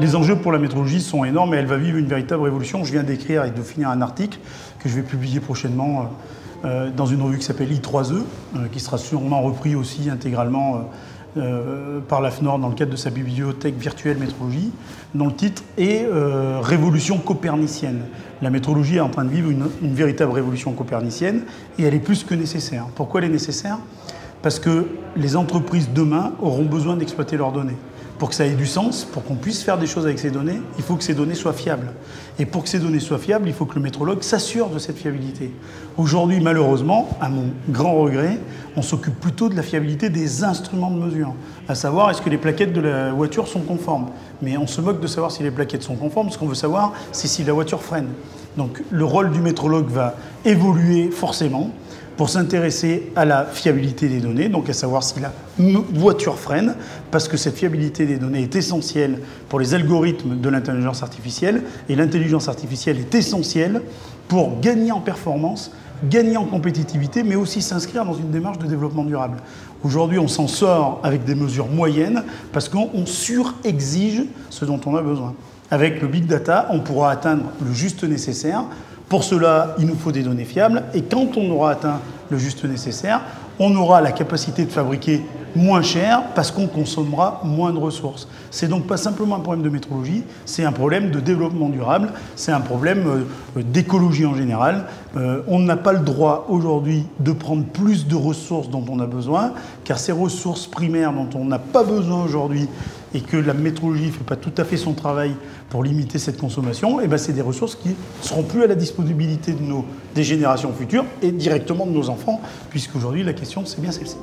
Les enjeux pour la métrologie sont énormes et elle va vivre une véritable révolution. Je viens d'écrire et de finir un article que je vais publier prochainement dans une revue qui s'appelle I3E, qui sera sûrement repris aussi intégralement par l'AFNOR dans le cadre de sa bibliothèque virtuelle métrologie, dont le titre est Révolution copernicienne. La métrologie est en train de vivre une véritable révolution copernicienne et elle est plus que nécessaire. Pourquoi elle est nécessaire ? Parce que les entreprises demain auront besoin d'exploiter leurs données. Pour que ça ait du sens, pour qu'on puisse faire des choses avec ces données, il faut que ces données soient fiables. Et pour que ces données soient fiables, il faut que le métrologue s'assure de cette fiabilité. Aujourd'hui, malheureusement, à mon grand regret, on s'occupe plutôt de la fiabilité des instruments de mesure. À savoir, est-ce que les plaquettes de la voiture sont conformes? Mais on se moque de savoir si les plaquettes sont conformes. Ce qu'on veut savoir, c'est si la voiture freine. Donc le rôle du métrologue va évoluer forcément pour s'intéresser à la fiabilité des données, donc à savoir si la voiture freine, parce que cette fiabilité des données est essentielle pour les algorithmes de l'intelligence artificielle, et l'intelligence artificielle est essentielle pour gagner en performance, gagner en compétitivité, mais aussi s'inscrire dans une démarche de développement durable. Aujourd'hui, on s'en sort avec des mesures moyennes, parce qu'on surexige ce dont on a besoin. Avec le big data, on pourra atteindre le juste nécessaire. Pour cela, il nous faut des données fiables. Et quand on aura atteint le juste nécessaire, on aura la capacité de fabriquer moins cher parce qu'on consommera moins de ressources. C'est donc pas simplement un problème de métrologie, c'est un problème de développement durable, c'est un problème d'écologie en général. On n'a pas le droit aujourd'hui de prendre plus de ressources dont on a besoin, car ces ressources primaires dont on n'a pas besoin aujourd'hui et que la métrologie ne fait pas tout à fait son travail pour limiter cette consommation, et ben c'est des ressources qui ne seront plus à la disponibilité des générations futures et directement de nos enfants, puisqu'aujourd'hui la question c'est bien celle-ci.